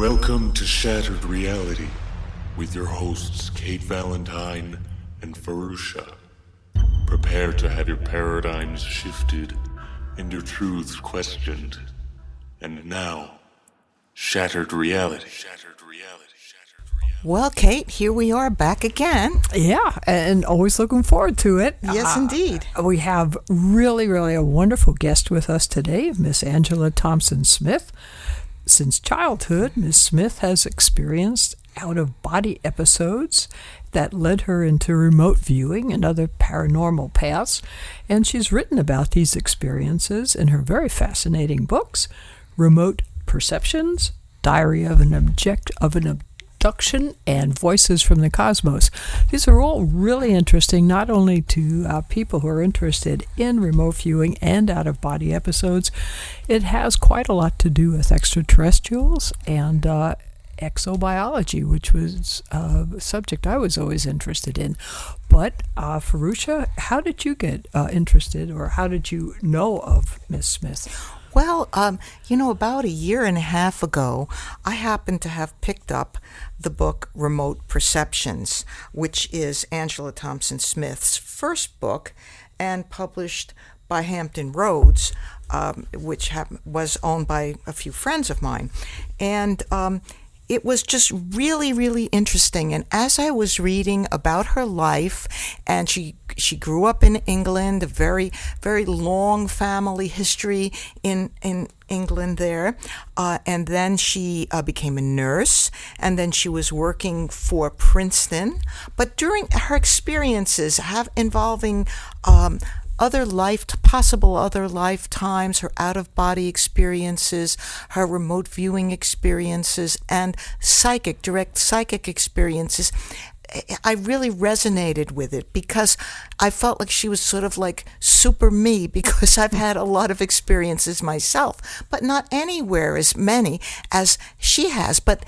Welcome to Shattered Reality with your hosts Kate Valentine and Fahrusha. Prepare to have your paradigms shifted and your truths questioned. And now, Shattered Reality. Well, Kate, here we are back again. Yeah, and always looking forward to it. Yes, indeed. We have really a wonderful guest with us today, Miss Angela Thompson Smith. Since childhood, Miss Smith has experienced out-of-body episodes that led her into remote viewing and other paranormal paths, and she's written about these experiences in her very fascinating books, Remote Perceptions, Diary of an Abduction, and Voices from the Cosmos. These are all really interesting, not only to people who are interested in remote viewing and out-of-body episodes. It has quite a lot to do with extraterrestrials and exobiology, which was a subject I was always interested in. But Fahrusha, how did you get interested, or how did you know of Miss Smith? Well, about a year and a half ago, I happened to have picked up the book Remote Perceptions, which is Angela Thompson Smith's first book and published by Hampton Roads, which was owned by a few friends of mine. And it was just really interesting. And as I was reading about her life, and she grew up in England, a very long family history in England there, and then she became a nurse, and then she was working for Princeton. But during her experiences involving possible other lifetimes, her out-of-body experiences, her remote viewing experiences, and direct psychic experiences, I really resonated with it because I felt like she was sort of like super me, because I've had a lot of experiences myself, but not anywhere as many as she has. But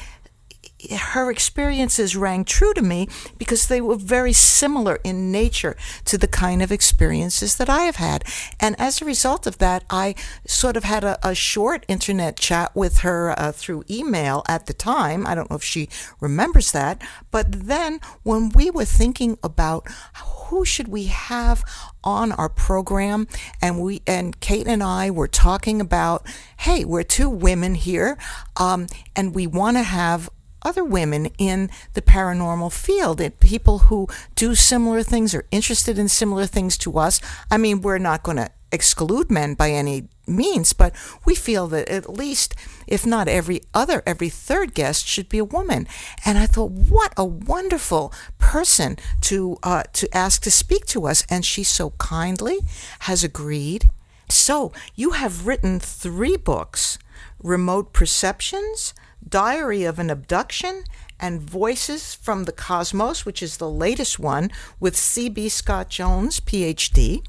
her experiences rang true to me because they were very similar in nature to the kind of experiences that I have had. And as a result of that, I sort of had a short internet chat with her through email at the time. I don't know if she remembers that. But then when we were thinking about who should we have on our program, and Kate and I were talking about, hey, we're two women here, and we want to have other women in the paranormal field, people who do similar things, are interested in similar things to us. I mean, we're not going to exclude men by any means, but we feel that at least, if not every third guest should be a woman. And I thought, what a wonderful person to ask to speak to us. And she so kindly has agreed. So you have written 3 books: Remote Perceptions, Diary of an Abduction, and Voices from the Cosmos, which is the latest one with C.B. Scott Jones, Ph.D.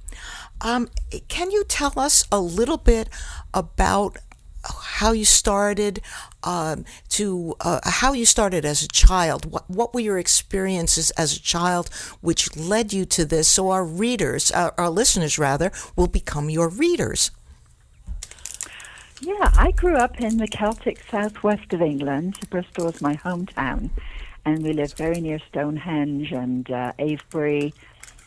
Can you tell us a little bit about how you started how you started as a child? What were your experiences as a child which led you to this, so our readers, our listeners rather, will become your readers? Yeah, I grew up in the Celtic southwest of England. Bristol is my hometown, and we lived very near Stonehenge and Avebury,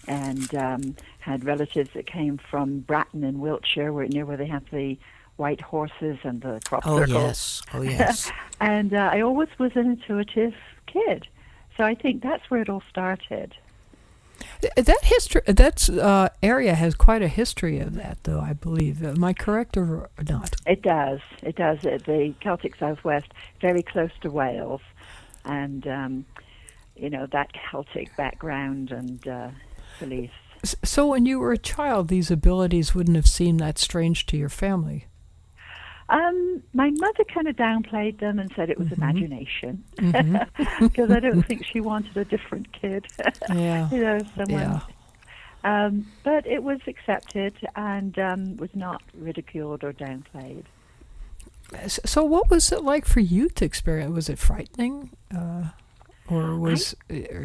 and had relatives that came from Bratton in Wiltshire, near where they have the white horses and the crop circles. Oh, yes. And I always was an intuitive kid, so I think that's where it all started. That area has quite a history of that, though, I believe. Am I correct or not? It does. The Celtic Southwest, very close to Wales, and that Celtic background and beliefs. So when you were a child, these abilities wouldn't have seemed that strange to your family? My mother kind of downplayed them and said it was imagination, because I don't think she wanted a different kid. Yeah. Someone. Yeah. But it was accepted and was not ridiculed or downplayed. So what was it like for you to experience? Was it frightening? Or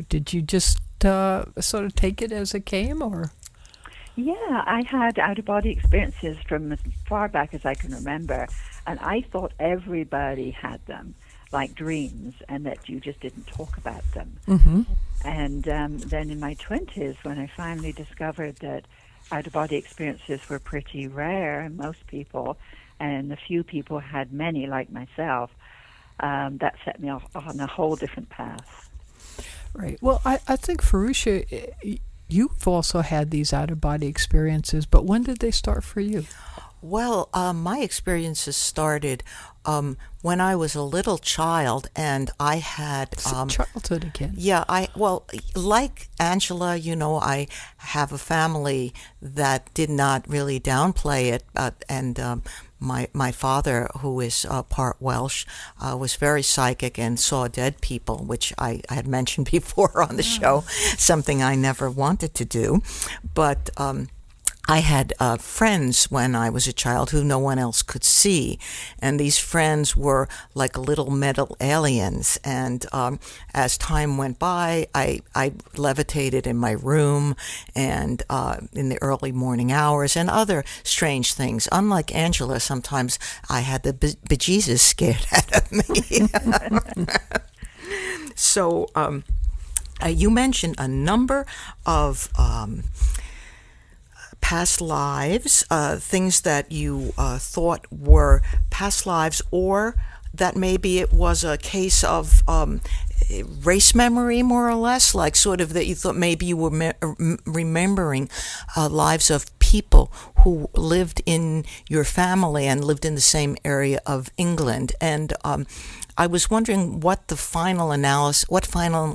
did you just sort of take it as it came, or? Yeah, I had out-of-body experiences from as far back as I can remember, and I thought everybody had them. like dreams, and that you just didn't talk about them. Mm-hmm. And then in my 20s, when I finally discovered that out-of-body experiences were pretty rare, and most people, and a few people had many, like myself, that set me off on a whole different path. Right. Well, I think, Fahrusha, you've also had these out-of-body experiences, but when did they start for you? Well, my experiences started when I was a little child, and I had childhood again. Yeah, like Angela, I have a family that did not really downplay it, and my father, who is part Welsh, was very psychic and saw dead people, which I had mentioned before on the show, something I never wanted to do, but I had friends when I was a child who no one else could see, and these friends were like little metal aliens. And as time went by, I levitated in my room and in the early morning hours and other strange things. Unlike Angela, sometimes I had the bejesus scared out of me. So you mentioned a number of past lives, things that you thought were past lives, or that maybe it was a case of race memory, more or less, like sort of that you thought maybe you were remembering lives of people who lived in your family and lived in the same area of England. And I was wondering what final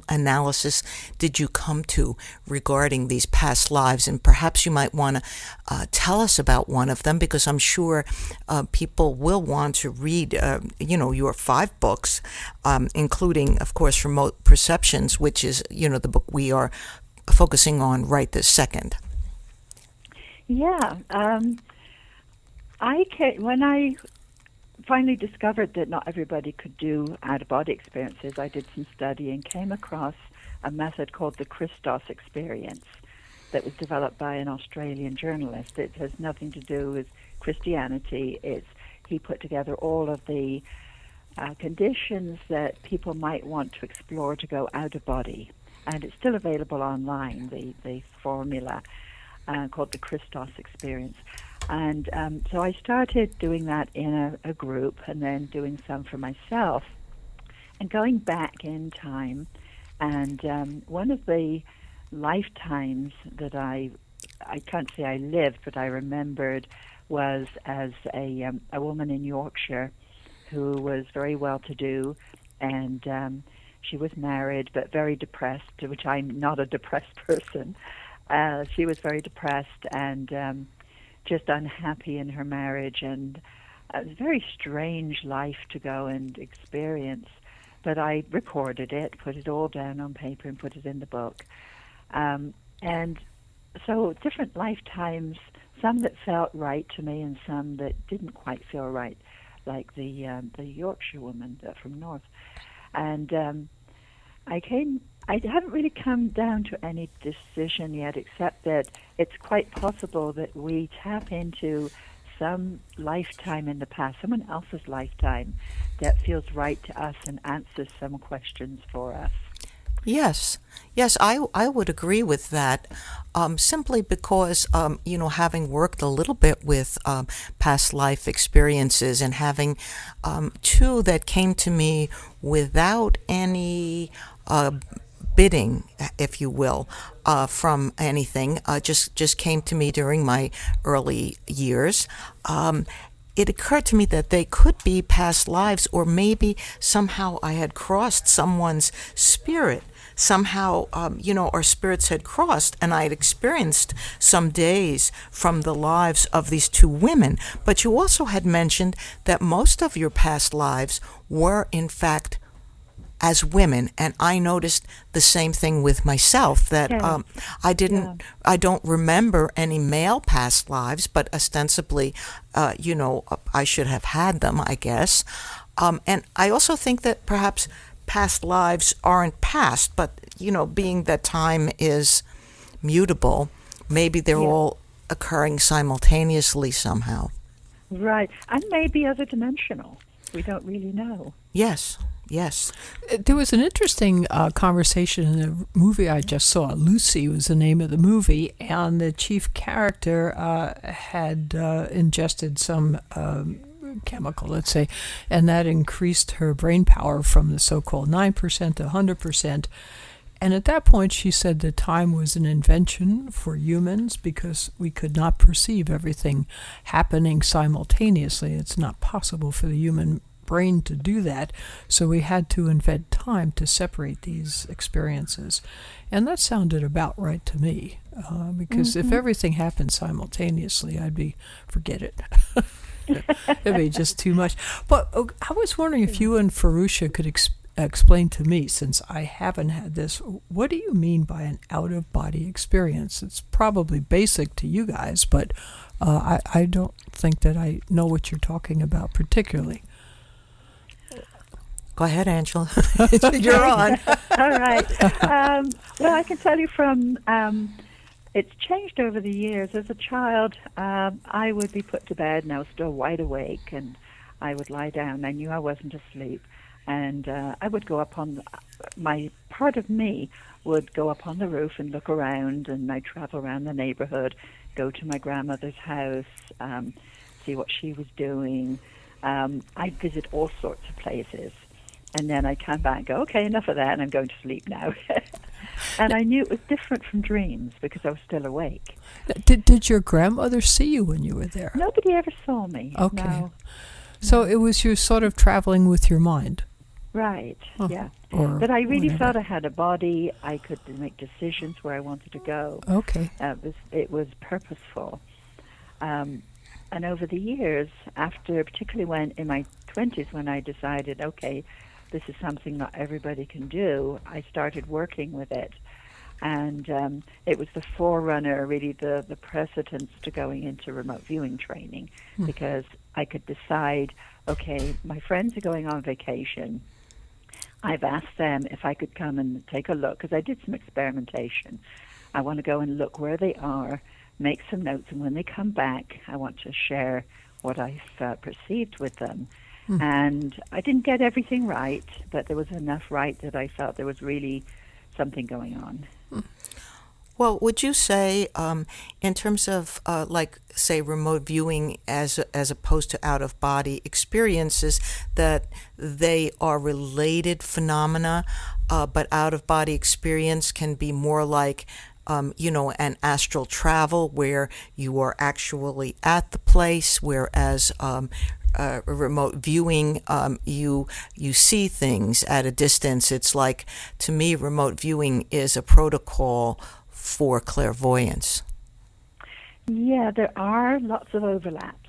analysis did you come to regarding these past lives, and perhaps you might want to tell us about one of them, because I'm sure people will want to read, your 5 books, including, of course, Remote Perceptions, which is, the book we are focusing on right this second. Yeah, when I finally discovered that not everybody could do out-of-body experiences, I did some study and came across a method called the Christos experience that was developed by an Australian journalist. It has nothing to do with Christianity. He put together all of the conditions that people might want to explore to go out of body, and it's still available online, the formula called the Christos experience. And so I started doing that in a group, and then doing some for myself, and going back in time. And one of the lifetimes that I can't say I lived, but I remembered, was as a woman in Yorkshire who was very well-to-do, and she was married but very depressed, which I'm not a depressed person. She was very depressed and just unhappy in her marriage, and it was a very strange life to go and experience. But I recorded it, put it all down on paper, and put it in the book. And so different lifetimes, some that felt right to me and some that didn't quite feel right, like the Yorkshire woman from North. And I haven't really come down to any decision yet, except that it's quite possible that we tap into some lifetime in the past, someone else's lifetime, that feels right to us and answers some questions for us. Yes, I would agree with that, simply because, having worked a little bit with past life experiences, and having 2 that came to me without any bidding, if you will, from anything, just came to me during my early years. It occurred to me that they could be past lives, or maybe somehow I had crossed someone's spirit. Somehow, our spirits had crossed, and I had experienced some days from the lives of these 2 women. But you also had mentioned that most of your past lives were, in fact, as women, and I noticed the same thing with myself, that yes. I don't remember any male past lives, but ostensibly, I should have had them, I guess. And I also think that perhaps past lives aren't past, but, being that time is mutable, maybe they're all occurring simultaneously somehow. Right, and maybe other dimensional. We don't really know. Yes, Yes. There was an interesting conversation in the movie I just saw. Lucy was the name of the movie, and the chief character had ingested some chemical, let's say, and that increased her brain power from the so-called 9% to 100%. And at that point, she said that time was an invention for humans because we could not perceive everything happening simultaneously. It's not possible for the human brain to do that, so we had to invent time to separate these experiences. And that sounded about right to me, because if everything happened simultaneously, forget it. It'd be just too much. But I was wondering if you and Fahrusha could explain to me, since I haven't had this, what do you mean by an out-of-body experience? It's probably basic to you guys, but I don't think that I know what you're talking about particularly. Go ahead, Angela. You're on. All right. Well, I can tell you from, it's changed over the years. As a child, I would be put to bed and I was still wide awake, and I would lie down. I knew I wasn't asleep. And I would go up on, part of me would go up on the roof and look around, and I'd travel around the neighborhood, go to my grandmother's house, see what she was doing. I'd visit all sorts of places. And then I'd come back and go, okay, enough of that, and I'm going to sleep now. And I knew it was different from dreams because I was still awake. Did your grandmother see you when you were there? Nobody ever saw me. Okay. No. So it was you sort of traveling with your mind. Right, yeah. Or But I really whatever. felt I had a body. I could make decisions where I wanted to go. Okay. It was purposeful. And over the years, particularly when in my 20s, when I decided, okay, this is something not everybody can do, I started working with it. And it was the forerunner, really the precedence to going into remote viewing training, because I could decide, okay, my friends are going on vacation. I've asked them if I could come and take a look, because I did some experimentation. I want to go and look where they are, make some notes, and when they come back, I want to share what I've perceived with them. And I didn't get everything right, but there was enough right that I felt there was really something going on. Well, would you say, in terms of, say, remote viewing as opposed to out-of-body experiences, that they are related phenomena, but out-of-body experience can be more like, an astral travel where you are actually at the place, whereas remote viewing, you see things at a distance. It's like, to me, remote viewing is a protocol for clairvoyance. Yeah, there are lots of overlaps,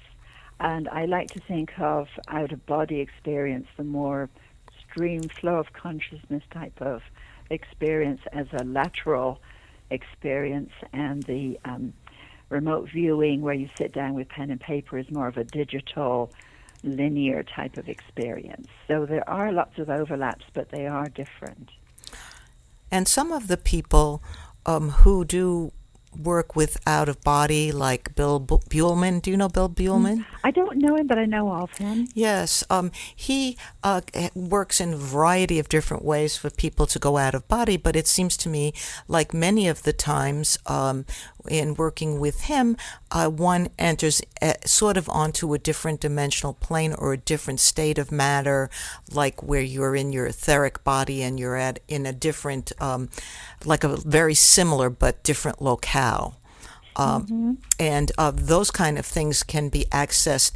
and I like to think of out-of-body experience, the more stream flow of consciousness type of experience, as a lateral experience, and the remote viewing where you sit down with pen and paper is more of a digital, linear type of experience. So there are lots of overlaps, but they are different. And some of the people who do work with out of body, like Bill Buellman. Do you know Bill Buellman? I don't know him, but I know of him. Yes. He works in a variety of different ways for people to go out of body, but it seems to me like many of the times in working with him, one enters sort of onto a different dimensional plane or a different state of matter, like where you're in your etheric body and you're in a different, like a very similar but different locale. And those kind of things can be accessed,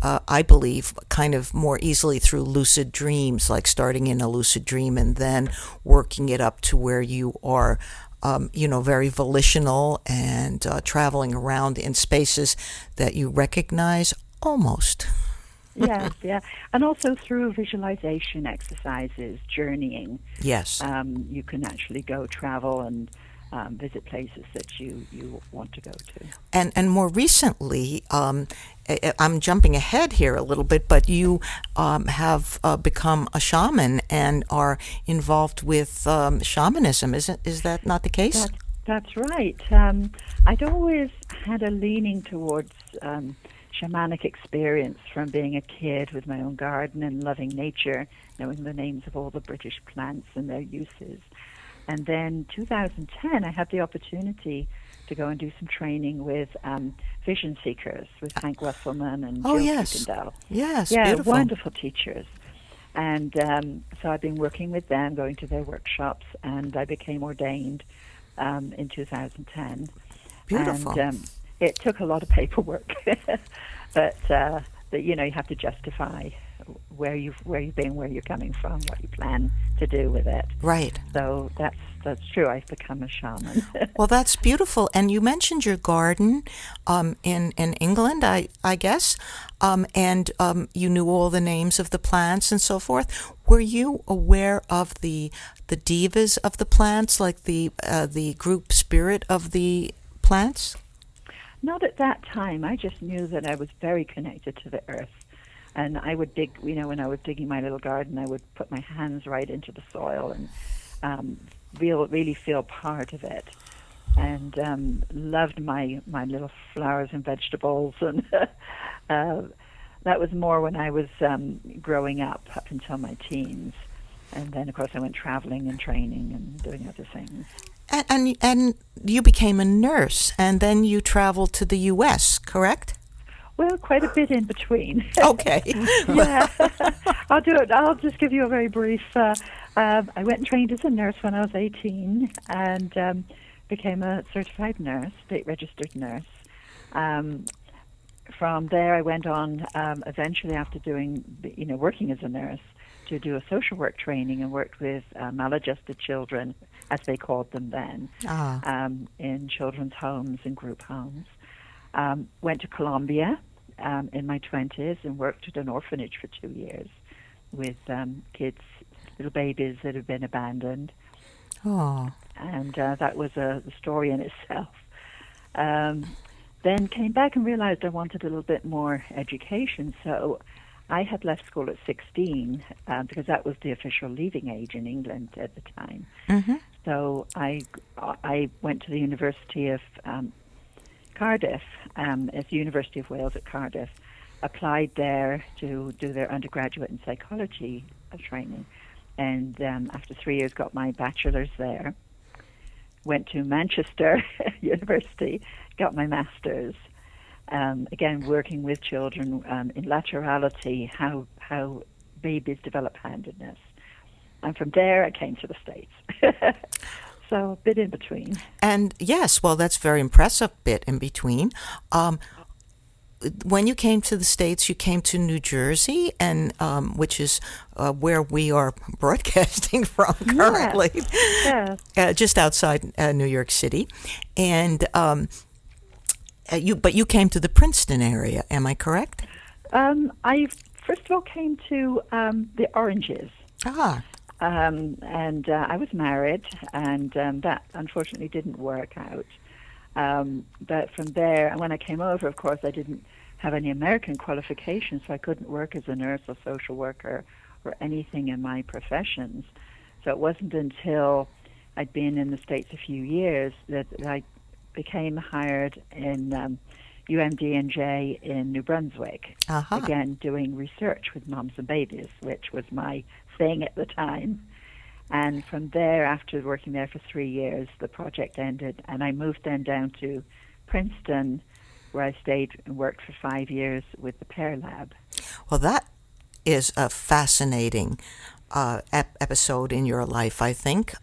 I believe, kind of more easily through lucid dreams, like starting in a lucid dream and then working it up to where you are very volitional and traveling around in spaces that you recognize almost. Yes, yeah. And also through visualization exercises, journeying. Yes. You can actually go travel and visit places that you want to go to. And more recently, I'm jumping ahead here a little bit, but you have become a shaman and are involved with shamanism. Is that not the case? That's right. I'd always had a leaning towards shamanic experience from being a kid with my own garden and loving nature, knowing the names of all the British plants and their uses. And then 2010, I had the opportunity to go and do some training with vision seekers, with Hank Wesselman and Jill Kuykendall. Yes, yeah, beautiful. Wonderful teachers. And so I've been working with them, going to their workshops, and I became ordained in 2010. Beautiful. And it took a lot of paperwork, but you have to justify where you've been, where you're coming from, what you plan to do with it. Right. So that's true. I've become a shaman. Well, that's beautiful. And you mentioned your garden in England, I guess, and you knew all the names of the plants and so forth. Were you aware of the divas of the plants, like the group spirit of the plants? Not at that time. I just knew that I was very connected to the earth. And I would dig, when I was digging my little garden, I would put my hands right into the soil and really feel part of it. And loved my little flowers and vegetables. And that was more when I was growing up until my teens. And then, of course, I went traveling and training and doing other things. And you became a nurse, and then you traveled to the U.S., correct? Well, quite a bit in between. Okay. Yeah, I'll do it. I'll just give you a very brief. I went and trained as a nurse when I was 18 and became a certified nurse, state registered nurse. From there, I went on eventually after doing, working as a nurse to do a social work training and worked with maladjusted children, as they called them then, in children's homes and group homes. Went to Colombia in my 20s and worked at an orphanage for 2 years with kids, little babies that had been abandoned. Oh. And that was a story in itself. Then came back and realized I wanted a little bit more education, so I had left school at 16 because that was the official leaving age in England at the time. Mm-hmm. So I went to the University of Cardiff, at the University of Wales at Cardiff, applied there to do their undergraduate in psychology training, and after 3 years got my bachelor's there. Went to Manchester University, got my master's. Again, working with children in laterality, how babies develop handedness. And from there, I came to the States. So a bit in between. And yes, well, that's very impressive, bit in between. When you came to the States, you came to New Jersey, and which is where we are broadcasting from currently, just outside New York City. And but you came to the Princeton area, am I correct? I first of all came to the Oranges. And I was married, and that unfortunately didn't work out. But from there, and when I came over, of course, I didn't have any American qualifications, so I couldn't work as a nurse or social worker or anything in my professions. So it wasn't until I'd been in the States a few years that I became hired in UMD&J in New Brunswick, again doing research with moms and babies, which was my thing at the time. And from there, after working there for 3 years, the project ended, and I moved then down to Princeton, where I stayed and worked for 5 years with the Pear Lab. Well, that is a fascinating episode in your life, I think.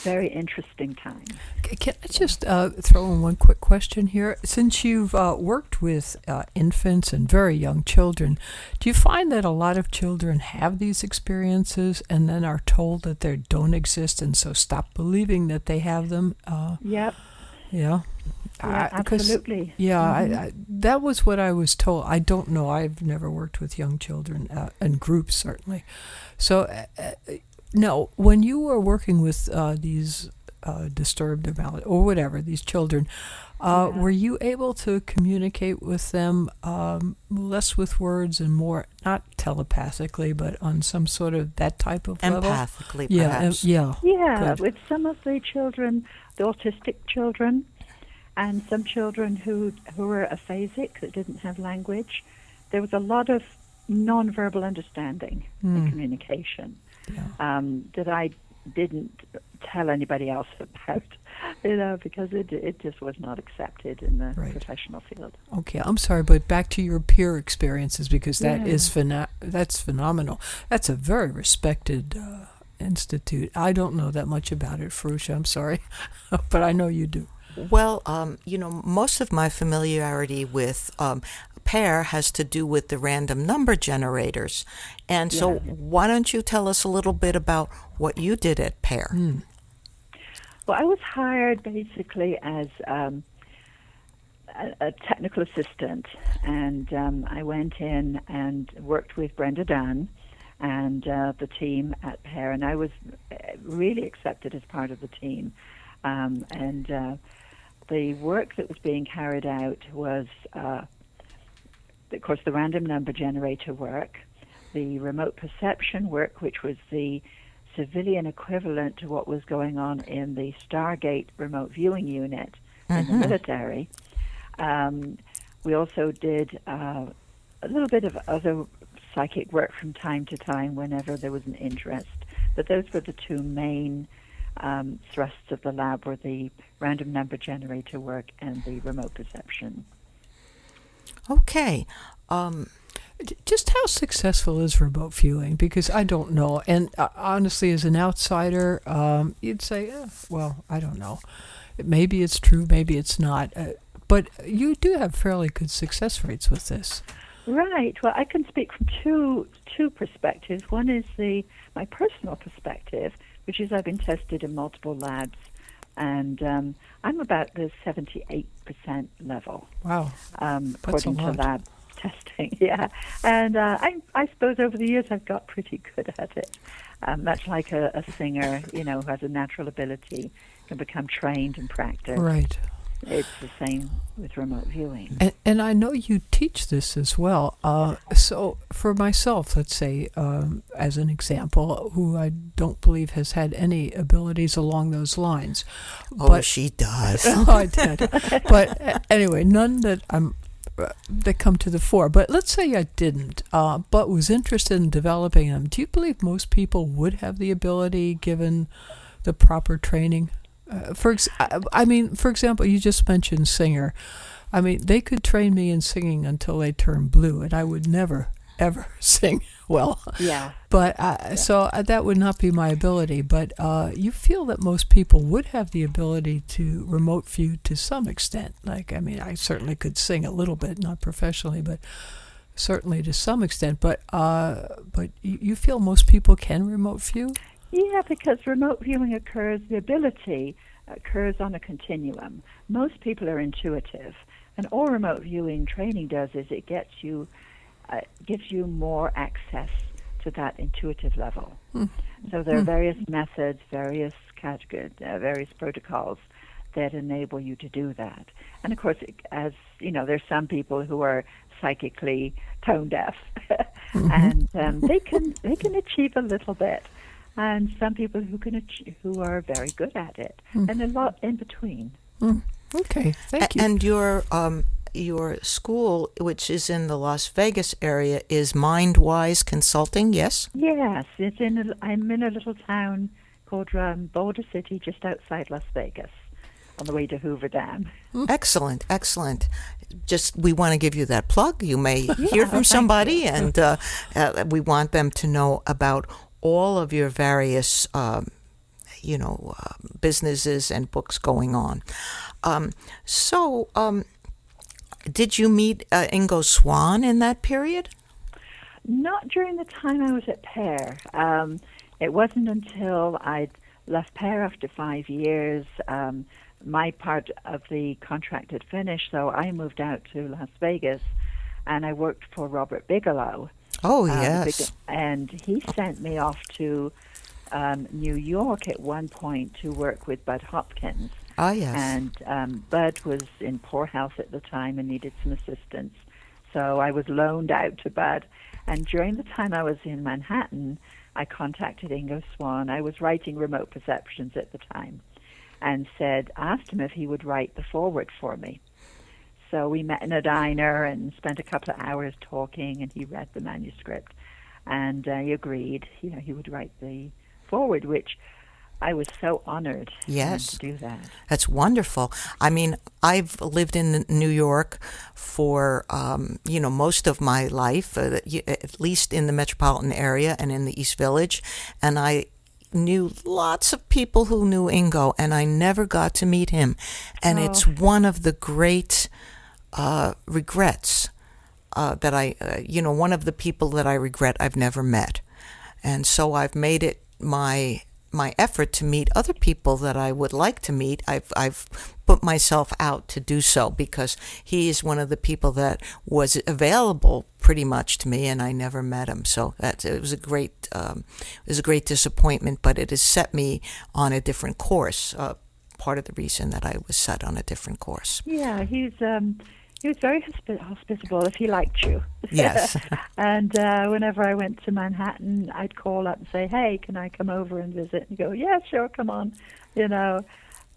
Very interesting time. Can I just throw in one quick question here? Since you've worked with infants and very young children, do you find that a lot of children have these experiences and then are told that they don't exist and so stop believing that they have them? Yep. Yeah. Absolutely. Yeah, that was what I was told. I don't know. I've never worked with young children in groups, certainly. So, no, when you were working with these disturbed or whatever, these children, were you able to communicate with them less with words and more, not telepathically, but on some sort of that type of level? Empathically, perhaps. Yeah. Yeah, with some of the children, the autistic children, and some children who were aphasic, that didn't have language. There was a lot of nonverbal understanding and communication that I didn't tell anybody else about, because it just was not accepted in the professional field. Okay, I'm sorry, but back to your peer experiences, because that is that's phenomenal. That's a very respected institute. I don't know that much about it, Fahrusha, I'm sorry, but I know you do. Well, most of my familiarity with PAIR has to do with the random number generators. And so why don't you tell us a little bit about what you did at PAIR? Well, I was hired basically as a technical assistant, and I went in and worked with Brenda Dunn and the team at PAIR, and I was really accepted as part of the team. The work that was being carried out was, of course, the random number generator work, the remote perception work, which was the civilian equivalent to what was going on in the Stargate remote viewing unit in the military. We also did a little bit of other psychic work from time to time whenever there was an interest. But those were the two main thrusts of the lab, were the random number generator work and the remote perception. Okay. Just how successful is remote viewing? Because I don't know. And honestly, as an outsider, you'd say, well, I don't know. Maybe it's true, maybe it's not. But you do have fairly good success rates with this. Right. Well, I can speak from two perspectives. One is my personal perspective, which is I've been tested in multiple labs, and I'm about the 78% level. Wow. According to lab testing, And I suppose over the years I've got pretty good at it. Much like a singer, who has a natural ability, can become trained and practice. Right. It's the same with remote viewing. And I know you teach this as well. So for myself, let's say, as an example, who I don't believe has had any abilities along those lines. But she does. I did. But anyway, none that that come to the fore. But let's say I didn't, but was interested in developing them. Do you believe most people would have the ability given the proper training? For example, you just mentioned singer. I mean, they could train me in singing until they turn blue, and I would never, ever sing well. Yeah. But so that would not be my ability. But you feel that most people would have the ability to remote view to some extent. I certainly could sing a little bit, not professionally, but certainly to some extent. But you feel most people can remote view? Yeah, because remote viewing the ability occurs on a continuum. Most people are intuitive, and all remote viewing training does is it gives you more access to that intuitive level. So there are various methods, various categories, various protocols that enable you to do that. And of course, as you know, there's some people who are psychically tone deaf, and they can achieve a little bit. And some people who are very good at it, and a lot in between. Okay, thank you. And your school, which is in the Las Vegas area, is MindWise Consulting, yes? Yes, I'm in a little town called Boulder City, just outside Las Vegas, on the way to Hoover Dam. Excellent. Just, we want to give you that plug. You may hear from somebody, and we want them to know about all of your various, businesses and books going on. Did you meet Ingo Swann in that period? Not during the time I was at PAIR. It wasn't until I'd left PAIR after 5 years. My part of the contract had finished, so I moved out to Las Vegas, and I worked for Robert Bigelow. Oh, yes. And he sent me off to New York at one point to work with Bud Hopkins. Ah, yes. And Bud was in poor health at the time and needed some assistance. So I was loaned out to Bud. And during the time I was in Manhattan, I contacted Ingo Swann. I was writing Remote Perceptions at the time. and asked him if he would write the foreword for me. So we met in a diner and spent a couple of hours talking, and he read the manuscript, and he agreed, he would write the foreword, which I was so honored to do that. That's wonderful. I mean, I've lived in New York for, most of my life, at least in the metropolitan area and in the East Village, and I knew lots of people who knew Ingo, and I never got to meet him. And it's one of the great regrets that one of the people that I regret I've never met. And so I've made it my effort to meet other people that I would like to meet. I've put myself out to do so because he is one of the people that was available pretty much to me, and I never met him. So it was a great disappointment, but it has set me on a different course. Part of the reason that I was set on a different course. Yeah, he was very hospitable if he liked you. Yes. And whenever I went to Manhattan, I'd call up and say, "Hey, can I come over and visit?" And he'd go, "Yeah, sure, come on,"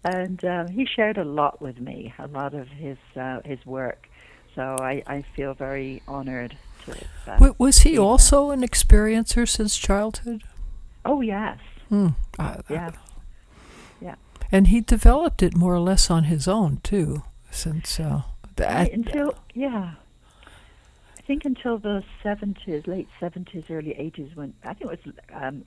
And he shared a lot with me, a lot of his work. So I feel very honored to. Was he also an experiencer since childhood? Oh, yes. Yeah. And he developed it more or less on his own too, since I think until the 70s, late 70s, early 80s, when I think it was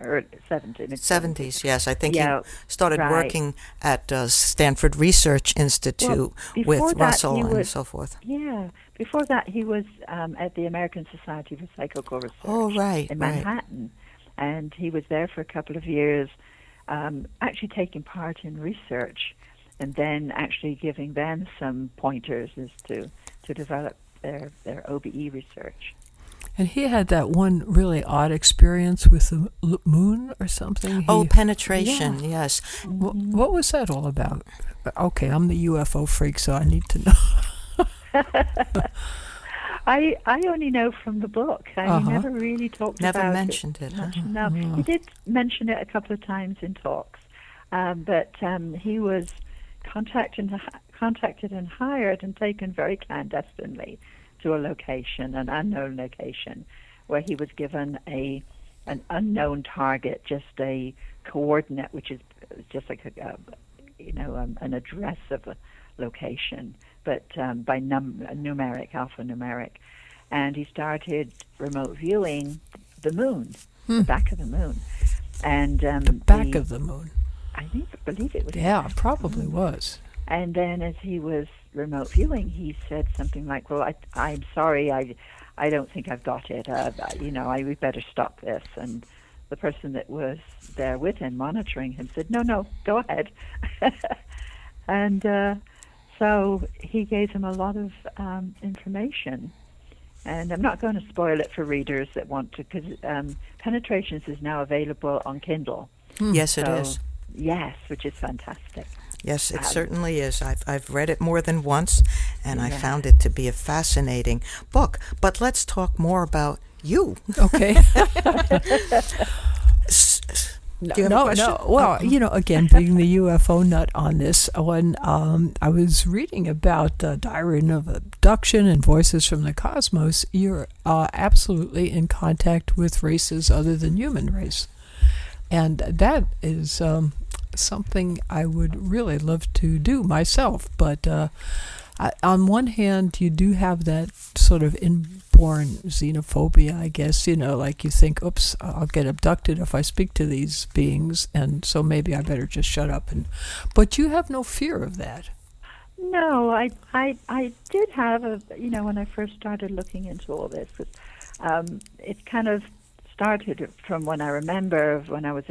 early 70s. 70s, yes. I think he started right. working at Stanford Research Institute with Russell and so forth. Yeah. Before that, he was at the American Society for Psychical Research in Manhattan. And he was there for a couple of years, actually taking part in research, and then actually giving them some pointers as to develop their OBE research. And he had that one really odd experience with the moon or something. Penetration, yes. What was that all about? Okay, I'm the UFO freak, so I need to know. I only know from the book. He never really talked about it. Never mentioned it. No, he did mention it a couple of times in talks, but he was contacted and hired and taken very clandestinely to a location, an unknown location, where he was given an unknown target, just a coordinate, which is just like an address of a location, but by alphanumeric, and he started remote viewing the moon, the back of the moon, and the back of the moon. I believe it was. Yeah, probably was. And then as he was remote viewing, he said something like, "Well, I'm sorry, I don't think I've got it. We better stop this." And the person that was there with him, monitoring him, said, "No, go ahead." And so he gave him a lot of information. And I'm not going to spoil it for readers that want to, because Penetrations is now available on Kindle. Yes, it is. Yes, which is fantastic. Yes, it certainly is. I've read it more than once, and I found it to be a fascinating book. But let's talk more about you. Okay. Do you have a question? No. Well, again, being the UFO nut on this, when I was reading about Diary of Abduction and Voices from the Cosmos, you're absolutely in contact with races other than human race. And that is something I would really love to do myself. But on one hand, you do have that sort of inborn xenophobia, I guess. Like you think, oops, I'll get abducted if I speak to these beings, and so maybe I better just shut up. But you have no fear of that. No, I did have when I first started looking into all this, it kind of started from when I remember when I was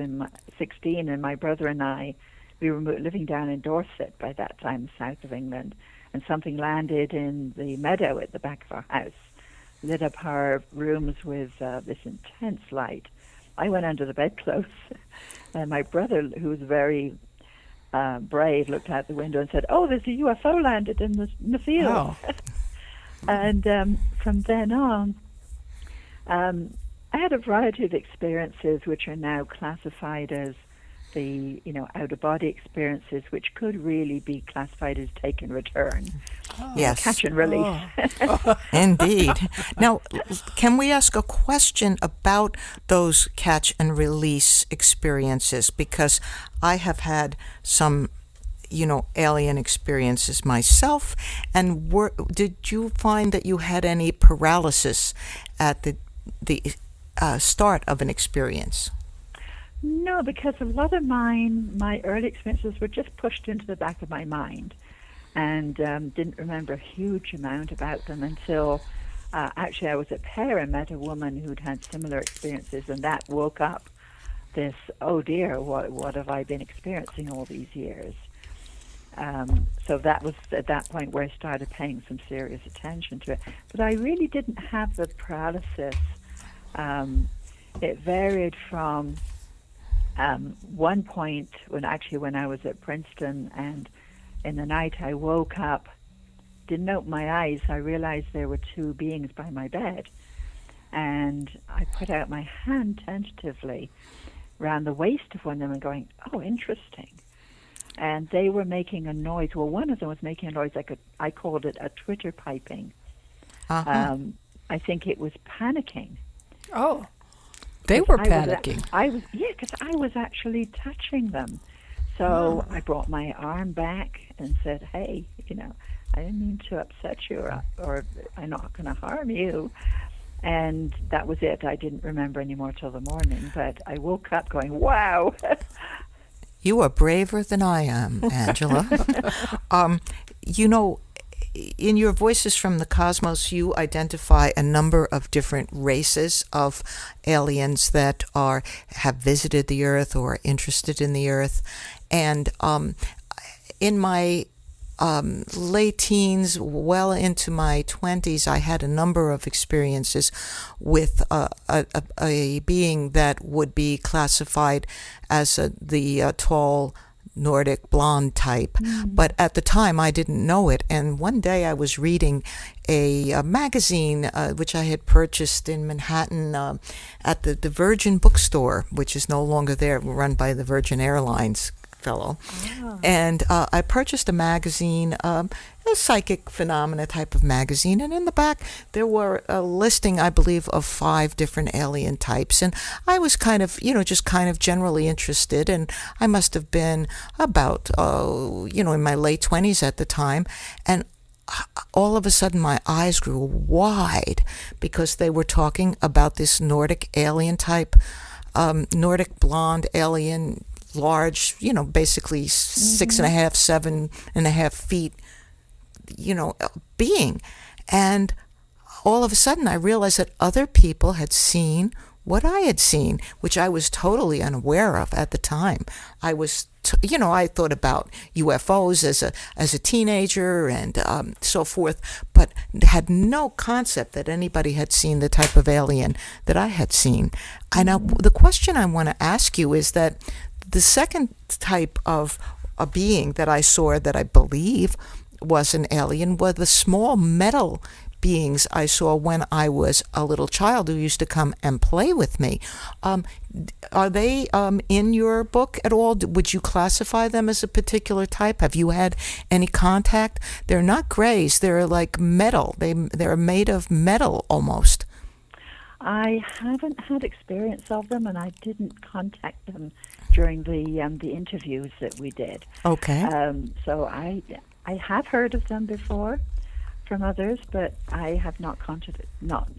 16, and my brother and I, we were living down in Dorset by that time, south of England, and something landed in the meadow at the back of our house, lit up our rooms with this intense light. I went under the bedclothes, and my brother, who was very brave, looked out the window and said, "Oh, there's a UFO landed in the field." Wow. And from then on, I had a variety of experiences which are now classified as the out-of-body experiences, which could really be classified as take and return, Yes. catch and release. Indeed. Now, can we ask a question about those catch and release experiences? Because I have had some, alien experiences myself. And did you find that you had any paralysis at the start of an experience? No, because a lot of my early experiences were just pushed into the back of my mind, and didn't remember a huge amount about them until actually I was at Pear and met a woman who'd had similar experiences, and that woke up this, oh dear, what have I been experiencing all these years? So that was at that point where I started paying some serious attention to it. But I really didn't have the paralysis. It varied from one point when I was at Princeton, and in the night I woke up, didn't open my eyes, I realized there were two beings by my bed, and I put out my hand tentatively around the waist of one of them and going, oh, interesting. And they were making a noise. Well, one of them was making a noise I called it a Twitter piping. Uh-huh. I think it was panicking. Oh, they were panicking. Because I was actually touching them. So I brought my arm back and said, hey, I didn't mean to upset you, or I'm not going to harm you. And that was it. I didn't remember anymore till the morning, but I woke up going, wow. You are braver than I am, Angela. In your Voices from the Cosmos, you identify a number of different races of aliens that have visited the Earth or are interested in the Earth. And in my late teens, well into my 20s, I had a number of experiences with a being that would be classified as the tall Nordic blonde type. But at the time I didn't know it, and one day I was reading a magazine which I had purchased in Manhattan at the Virgin bookstore, which is no longer there, run by the Virgin Airlines fellow. And I purchased a magazine, a psychic phenomena type of magazine, and in the back there were a listing, I believe, of 5 different alien types, and I was kind of generally interested, and I must have been about in my late 20s at the time, and all of a sudden my eyes grew wide because they were talking about this Nordic alien type, Nordic blonde alien, large, basically 6.5, 7.5 feet, being. And all of a sudden I realized that other people had seen what I had seen, which I was totally unaware of at the time. I was, I thought about UFOs as a teenager and so forth, but had no concept that anybody had seen the type of alien that I had seen. And now the question I want to ask you is that the second type of a being that I saw that I believe was an alien were the small metal beings I saw when I was a little child who used to come and play with me. Are they in your book at all? Would you classify them as a particular type? Have you had any contact? They're not grays. They're like metal. They're made of metal almost. I haven't had experience of them, and I didn't contact them during the interviews that we did. Okay. So I have heard of them before from others, but I have not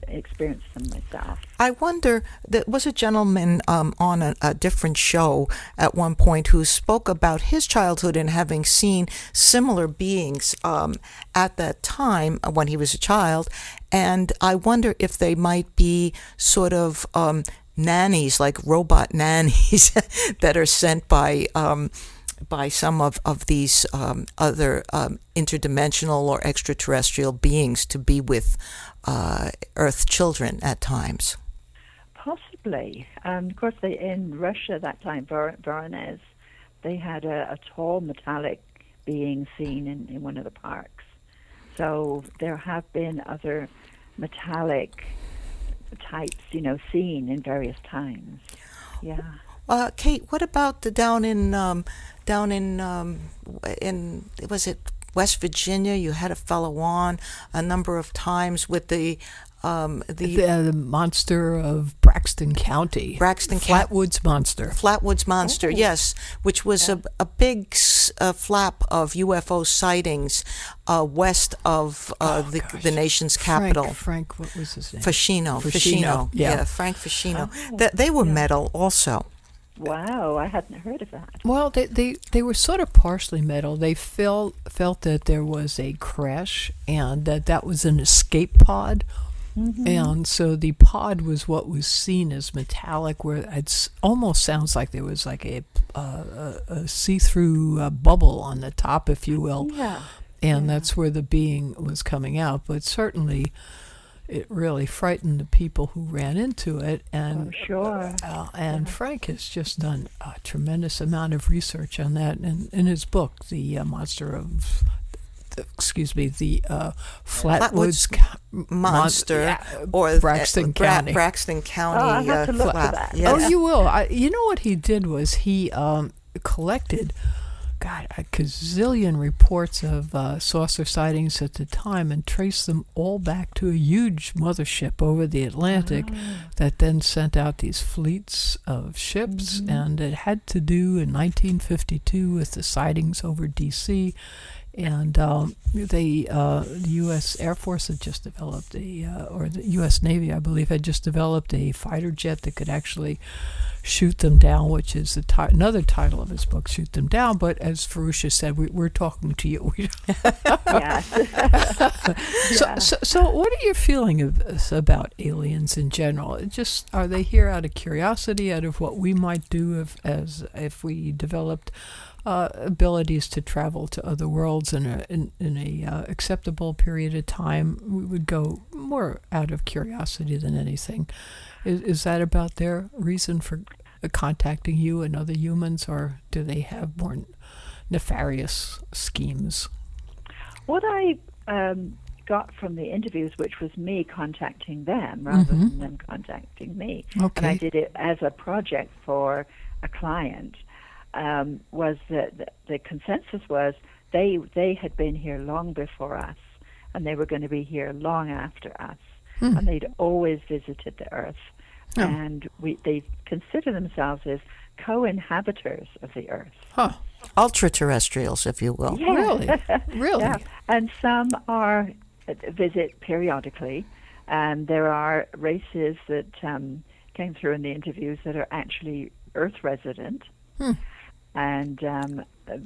experienced them myself. I wonder, there was a gentleman on a different show at one point who spoke about his childhood and having seen similar beings at that time when he was a child, and I wonder if they might be sort of nannies, like robot nannies that are sent by some of these other interdimensional or extraterrestrial beings to be with Earth children at times. Possibly. Of course, in Russia that time, Voronezh, they had a tall metallic being seen in one of the parks. So there have been other metallic types, seen in various times. Yeah. Kate, what about the in was it West Virginia? You had a fellow on a number of times with the monster of Braxton County. Flatwoods Monster. Flatwoods Monster, yes, which was a big flap of UFO sightings west of the nation's capital. Frank, what was his name? Ficino. Yeah, Frank Ficino. They were metal also. Wow, I hadn't heard of that. Well, they were sort of partially metal. They felt that there was a crash and that was an escape pod. Mm-hmm. And so the pod was what was seen as metallic, where it almost sounds like there was like a see-through bubble on the top, if you will. Yeah. And that's where the being was coming out. But certainly, it really frightened the people who ran into it. And sure. And Frank has just done a tremendous amount of research on that. And in his book, The Monster of... the Flatwoods Monster, or Braxton County. Braxton County. Oh, I have to look for that. Yes. Oh, you will. You know what he did was he collected, a gazillion reports of saucer sightings at the time and traced them all back to a huge mothership over the Atlantic that then sent out these fleets of ships, and it had to do in 1952 with the sightings over D.C., and the U.S. Air Force had just developed or the U.S. Navy, I believe, had just developed a fighter jet that could actually shoot them down, which is another title of his book, Shoot Them Down. But as Fahrusha said, we're talking to you. Yes. So what are you feeling about aliens in general? Are they here out of curiosity, out of what we might do if we developed abilities to travel to other worlds in a acceptable period of time? We would go more out of curiosity than anything. Is that about their reason for contacting you and other humans, or do they have more nefarious schemes? What I got from the interviews, which was me contacting them rather than them contacting me, and I did it as a project for a client, was that the consensus was they had been here long before us, and they were going to be here long after us, and they'd always visited the Earth, and they consider themselves as co-inhabitors of the Earth. Huh. Ultra-terrestrials, if you will. Yeah. Really? Yeah. And some visit periodically, and there are races that came through in the interviews that are actually Earth resident. And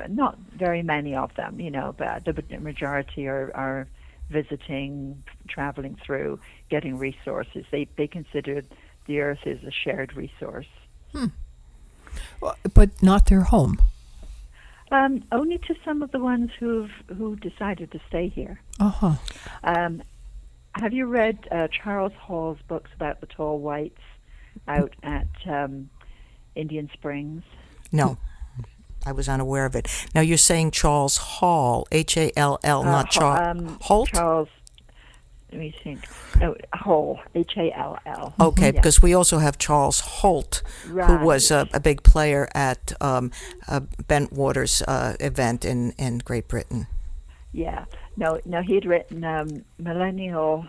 not very many of them, but the majority are visiting, traveling through, getting resources. They consider the Earth as a shared resource. Well, but not their home. Only to some of the ones who decided to stay here. Have you read Charles Hall's books about the tall whites out at Indian Springs? No. I was unaware of it. Now you're saying Charles Hall, H-A-L-L, not Holt? Charles, let me think. Hall, H-A-L-L. Okay, because we also have Charles Holt, who was a big player at Bentwater's event in Great Britain. Yeah. No, he'd written Millennial,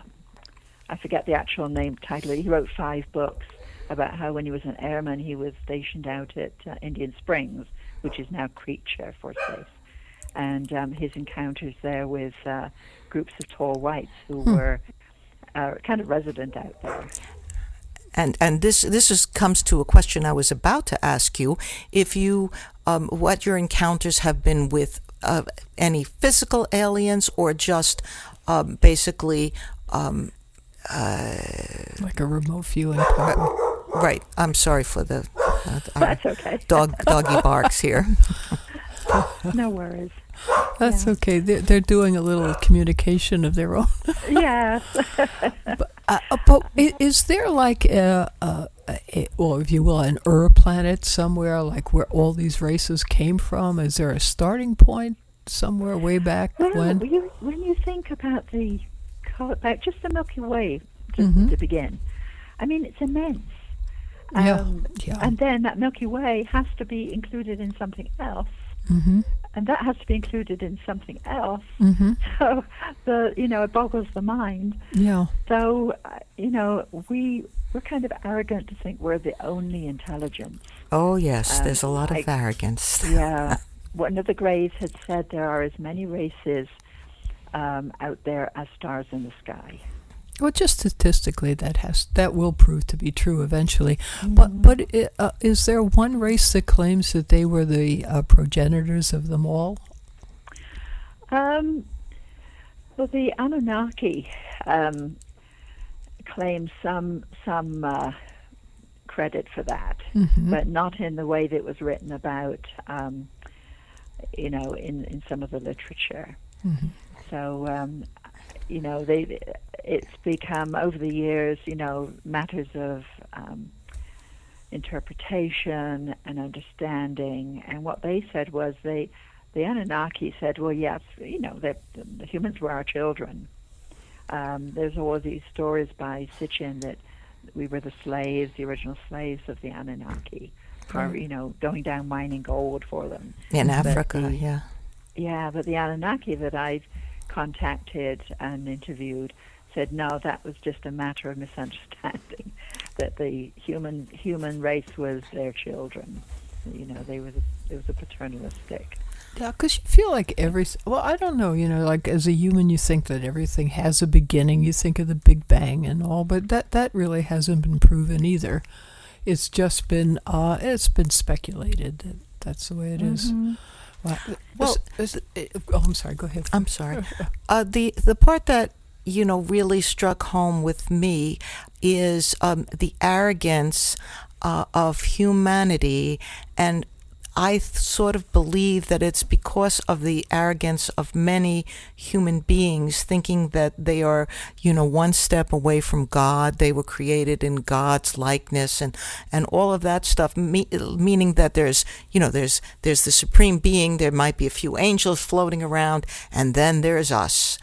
I forget the actual title. He wrote 5 books about how when he was an airman, he was stationed out at Indian Springs, which is now Creech Air Force Base, and his encounters there with groups of tall whites who were kind of resident out there. And this comes to a question I was about to ask you: if you what your encounters have been with any physical aliens, or just basically like a remote viewing program. Right. I'm sorry for the That's okay. Doggy barks here. No worries. That's okay. They're doing a little communication of their own. Yes. But is there like or if you will, an planet somewhere, like where all these races came from? Is there a starting point somewhere way back when? When you think about just the Milky Way to begin, I mean, it's immense. Yeah. And then that Milky Way has to be included in something else. Mm-hmm. And that has to be included in something else. Mm-hmm. So it boggles the mind. Yeah. So we're kind of arrogant to think we're the only intelligence. Oh, yes, there's a lot of arrogance. Yeah. One of the Greys had said there are as many races out there as stars in the sky. Well, just statistically, that will prove to be true eventually. But is there one race that claims that they were the progenitors of them all? Well, the Anunnaki claim some credit for that, but not in the way that it was written about, in some of the literature. Mm-hmm. So, it's become, over the years, matters of interpretation and understanding. And what they said was the Anunnaki said, well, yes, the humans were our children. There's all these stories by Sitchin that we were the original slaves of the Anunnaki, for, going down mining gold for them. In Africa, yeah. Yeah, but the Anunnaki that I've contacted and interviewed said, no, that was just a matter of misunderstanding, that the human race was their children. It was a paternalistic. Yeah, because you feel like I don't know, like as a human you think that everything has a beginning, you think of the Big Bang and all, but that really hasn't been proven either. It's just been, speculated that that's the way it is. Well, I'm sorry, go ahead. I'm sorry. The part that, really struck home with me is the arrogance of humanity, and I sort of believe that it's because of the arrogance of many human beings thinking that they are, one step away from God. They were created in God's likeness and all of that stuff, meaning that there's the supreme being, there might be a few angels floating around, and then there's us,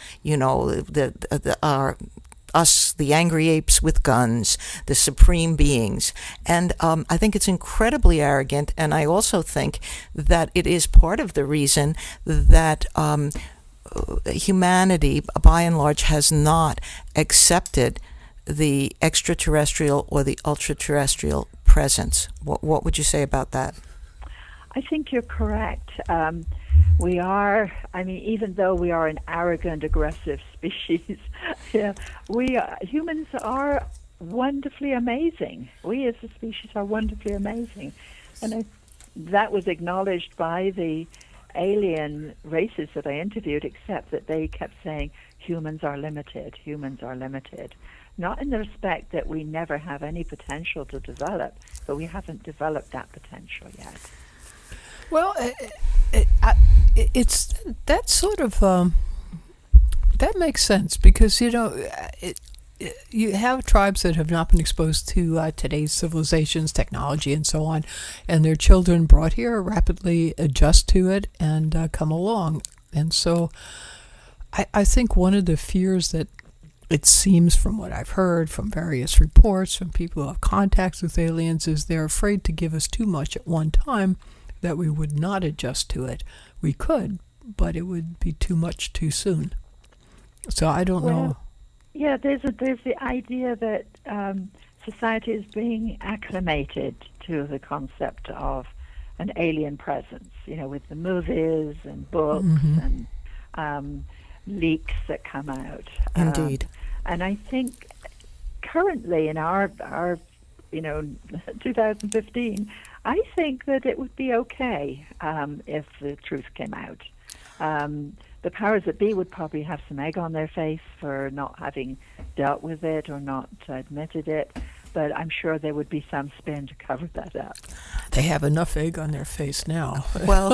us, the angry apes with guns, the supreme beings. And I think it's incredibly arrogant, and I also think that it is part of the reason that humanity, by and large, has not accepted the extraterrestrial or the ultra-terrestrial presence. What would you say about that? I think you're correct. We are, even though we are an arrogant, aggressive species, humans are wonderfully amazing. We as a species are wonderfully amazing. And that was acknowledged by the alien races that I interviewed, except that they kept saying humans are limited, not in the respect that we never have any potential to develop, but we haven't developed that potential yet. Well, it's that sort of that makes sense because you have tribes that have not been exposed to today's civilizations, technology, and so on, and their children brought here rapidly adjust to it and come along. And so I think one of the fears that it seems from what I've heard from various reports from people who have contacts with aliens is they're afraid to give us too much at one time, that we would not adjust to it. We could, but it would be too much too soon. So I don't know. Yeah, there's the idea that society is being acclimated to the concept of an alien presence, with the movies and books and leaks that come out. Indeed. And I think currently in our 2015, I think that it would be okay if the truth came out. The powers that be would probably have some egg on their face for not having dealt with it or not admitted it, but I'm sure there would be some spin to cover that up. They have enough egg on their face now. Well,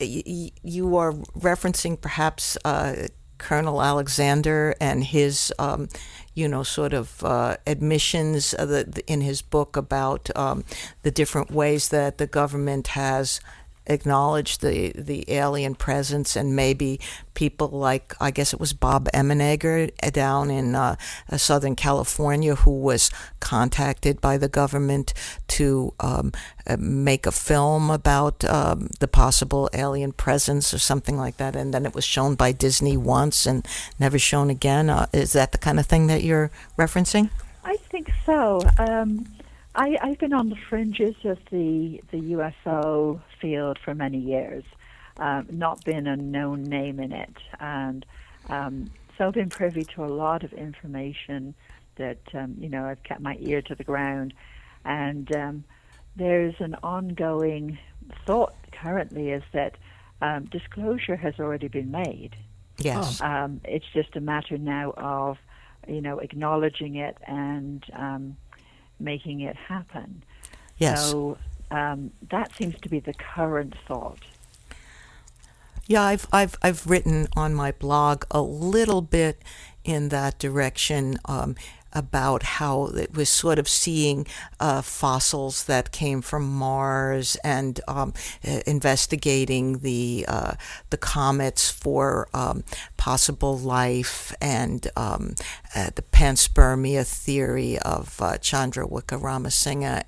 you are referencing perhaps Colonel Alexander and his, admissions in his book about the different ways that the government has acknowledged the alien presence, and maybe people like, I guess it was Bob Emenegger down in Southern California, who was contacted by the government to make a film about the possible alien presence or something like that, and then it was shown by Disney once and never shown again. Is that the kind of thing that you're referencing? I think so. I've been on the fringes of the UFO field for many years, not been a known name in it, and so I've been privy to a lot of information that, I've kept my ear to the ground, and there's an ongoing thought currently is that disclosure has already been made. Yes. It's just a matter now of, acknowledging it and making it happen. Yes. So that seems to be the current thought. Yeah, I've written on my blog a little bit in that direction, about how it was sort of seeing fossils that came from Mars, and investigating the comets for possible life, and the panspermia theory of Chandra Wickramasinghe,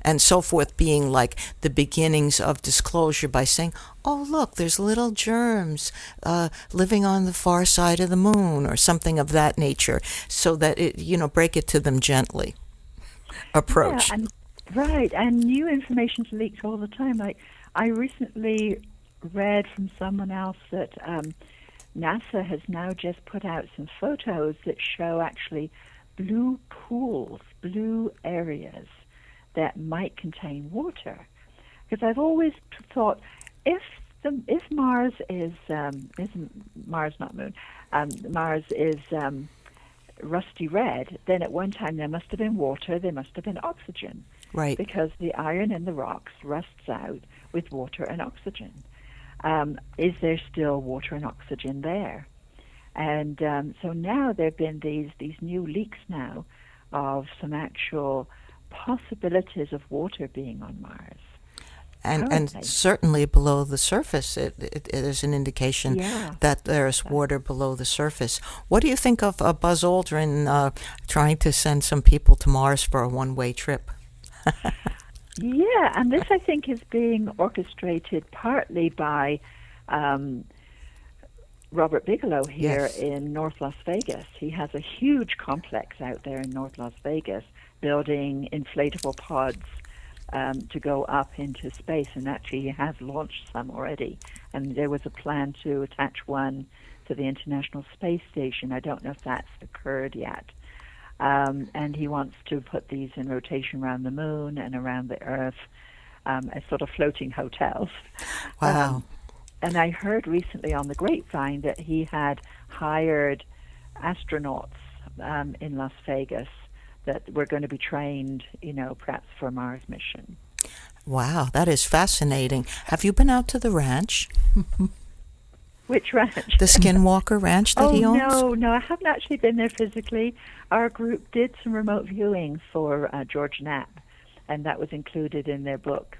and so forth, being like the beginnings of disclosure by saying, oh, look, there's little germs living on the far side of the moon, or something of that nature, so that it, break it to them gently approach. Yeah, right, and new information's leaked all the time. Like, I recently read from someone else that NASA has now just put out some photos that show actually blue pools, blue areas that might contain water. Because I've always thought, if Mars is Mars, not Moon, Mars is rusty red, then at one time there must have been water, there must have been oxygen. Right. Because the iron in the rocks rusts out with water and oxygen. Is there still water and oxygen there? And so now there have been these new leaks now of some actual possibilities of water being on Mars. And certainly below the surface, it is an indication that there's water below the surface. What do you think of Buzz Aldrin trying to send some people to Mars for a one-way trip? Yeah, and this, I think, is being orchestrated partly by Robert Bigelow here in North Las Vegas. He has a huge complex out there in North Las Vegas, building inflatable pods to go up into space, and actually he has launched some already. And there was a plan to attach one to the International Space Station. I don't know if that's occurred yet. And he wants to put these in rotation around the moon and around the Earth as sort of floating hotels. Wow. And I heard recently on the grapevine that he had hired astronauts in Las Vegas that were going to be trained, perhaps for a Mars mission. Wow, that is fascinating. Have you been out to the ranch? Which ranch? The Skinwalker Ranch that he owns? No, I haven't actually been there physically. Our group did some remote viewing for George Knapp, and that was included in their book,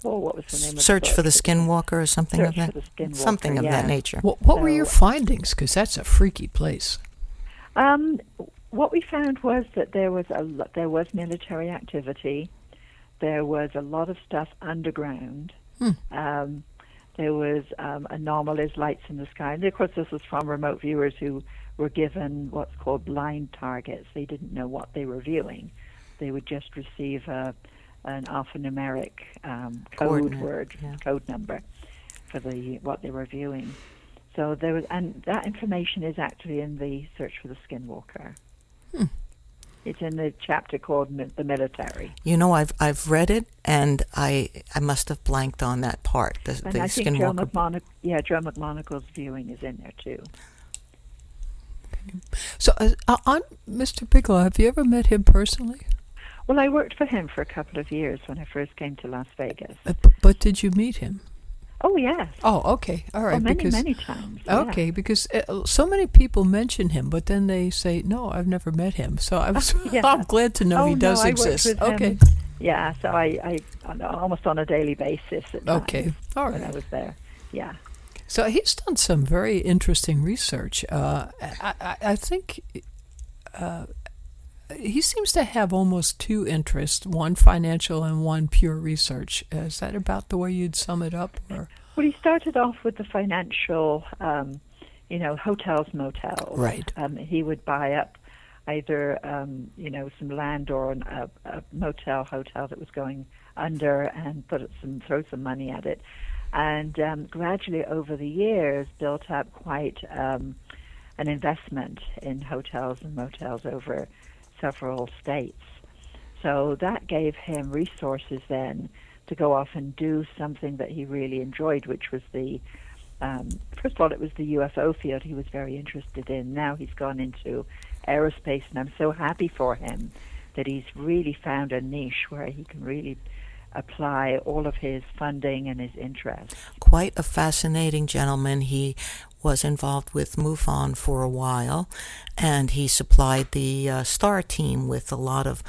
what was the name of Search the book? for the Skinwalker or something Search of that? for the Skinwalker, Something of that nature. What were your findings? Because that's a freaky place. What we found was that there was military activity. There was a lot of stuff underground. There was anomalous lights in the sky. And of course, this was from remote viewers who were given what's called blind targets. They didn't know what they were viewing. They would just receive an alphanumeric code number for what they were viewing. So there was, and that information is actually in the Search for the Skinwalker. It's in the chapter called The Military. I've read it, and I must have blanked on that part. I think Joe McMonagle's viewing is in there too. So, on Mr. Bigelow, have you ever met him personally? Well, I worked for him for a couple of years when I first came to Las Vegas. But did you meet him? Oh, yes. Oh, okay. All right. Many times. Okay, yeah. Because so many people mention him, but then they say, no, I've never met him. So I'm glad to know he does exist. I worked with him Yeah, so I almost on a daily basis at times Okay, all when I right. was there. Yeah. So he's done some very interesting research. I think he seems to have almost two interests, one financial and one pure research. Is that about the way you'd sum it up? Or? Well, he started off with the financial, hotels, motels. Right. He would buy up either, some land or a motel, hotel that was going under and throw some money at it. And gradually over the years built up quite an investment in hotels and motels over several states. So that gave him resources then to go off and do something that he really enjoyed, which was first of all, it was the UFO field he was very interested in. Now he's gone into aerospace, and I'm so happy for him that he's really found a niche where he can really apply all of his funding and his interests. Quite a fascinating gentleman. He was involved with MUFON for a while, and he supplied the STAR team with a lot of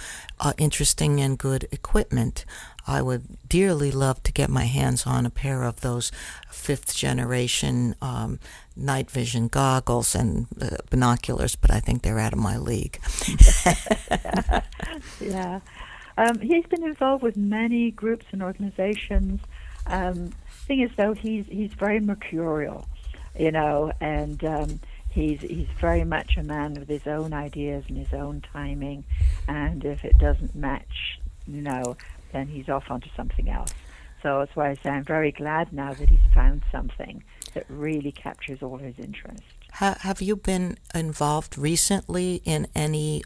interesting and good equipment. I would dearly love to get my hands on a pair of those fifth generation night vision goggles and binoculars, but I think they're out of my league. Yeah. He's been involved with many groups and organizations. Thing is, though, he's very mercurial, and he's very much a man with his own ideas and his own timing. And if it doesn't match, then he's off onto something else. So that's why I say I'm very glad now that he's found something that really captures all his interests. Have you been involved recently in any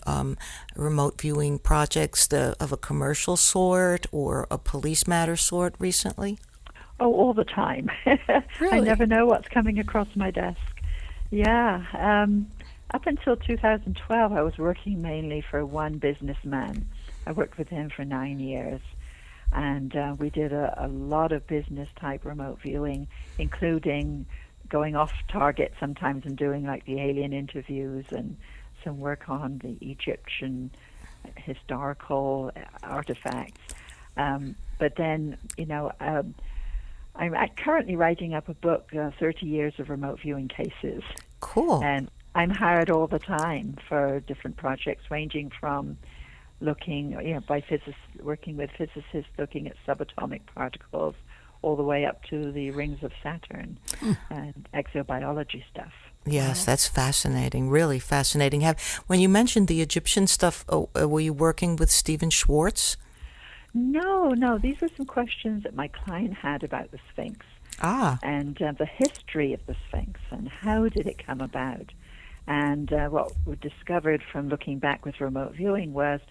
remote viewing projects of a commercial sort or a police matter sort recently? Oh, all the time. Really? I never know what's coming across my desk. Yeah. Up until 2012, I was working mainly for one businessman. I worked with him for 9 years. And we did a lot of business-type remote viewing, including going off target sometimes and doing like the alien interviews and some work on the Egyptian historical artifacts. But then, I'm currently writing up a book, 30 Years of Remote Viewing Cases. Cool. And I'm hired all the time for different projects, ranging from looking, working with physicists looking at subatomic particles, all the way up to the rings of Saturn and exobiology stuff. Yes, that's fascinating. Really fascinating. When you mentioned the Egyptian stuff, were you working with Stephen Schwartz? No. These were some questions that my client had about the Sphinx. And the history of the Sphinx and how did it come about. And what we discovered from looking back with remote viewing was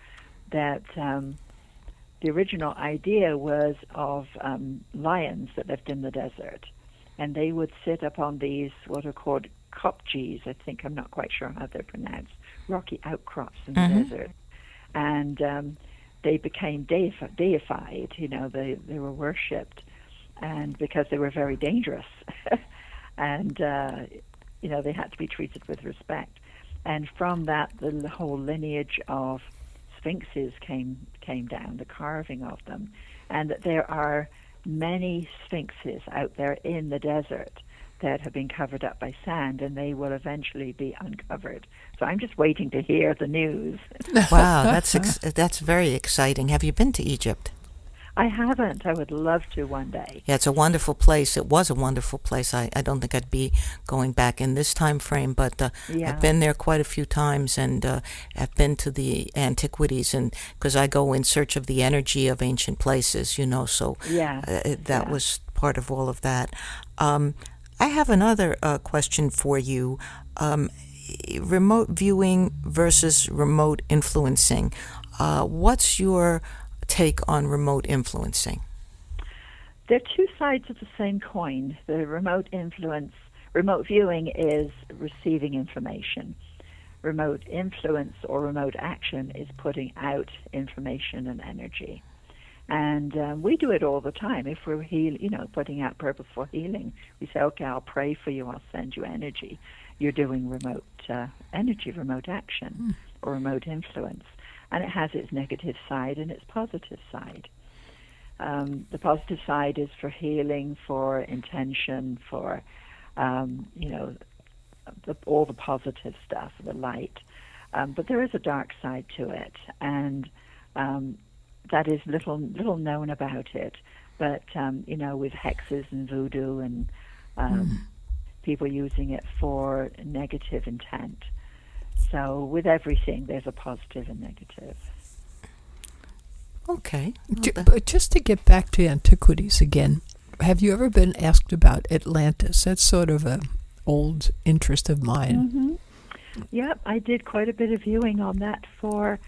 that the original idea was of lions that lived in the desert. And they would sit up on these, what are called kopjes, I think, I'm not quite sure how they're pronounced, rocky outcrops in the desert. And they became deified, they were worshipped, and because they were very dangerous. And, they had to be treated with respect. And from that, the whole lineage of sphinxes came down, the carving of them, and that there are many sphinxes out there in the desert that have been covered up by sand, and they will eventually be uncovered. So I'm just waiting to hear the news. Wow, that's very exciting. Have you been to Egypt? I haven't. I would love to one day. Yeah, it's a wonderful place. It was a wonderful place. I don't think I'd be going back in this time frame, but I've been there quite a few times, and I've been to the antiquities, and because I go in search of the energy of ancient places, so that was part of all of that. I have another question for you. Remote viewing versus remote influencing. What's your take on remote influencing? They're two sides of the same coin. The remote viewing is receiving information. Remote influence or remote action is putting out information and energy. And we do it all the time. If we're putting out purposeful healing, we say, okay, I'll pray for you, I'll send you energy. You're doing remote energy, remote action, or remote influence. and it has its negative side and its positive side. The positive side is for healing, for intention, for all the positive stuff, the light. But there is a dark side to it, and that is little known about it. But with hexes and voodoo and people using it for negative intent. So with everything, there's a positive and negative. Okay. But just to get back to antiquities again, have you ever been asked about Atlantis? That's sort of an old interest of mine. Mm-hmm. Yep, I did quite a bit of viewing on that for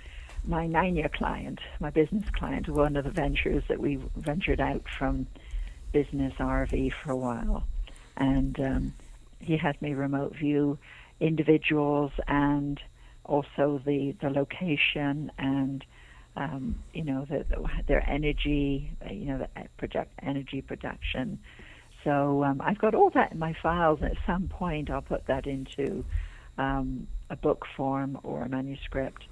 my 9-year client, my business client, one of the ventures that we ventured out from business RV for a while. And he had me remote view individuals and also the location and their energy, the energy production. So I've got all that in my files, and at some point I'll put that into a book form or a manuscript.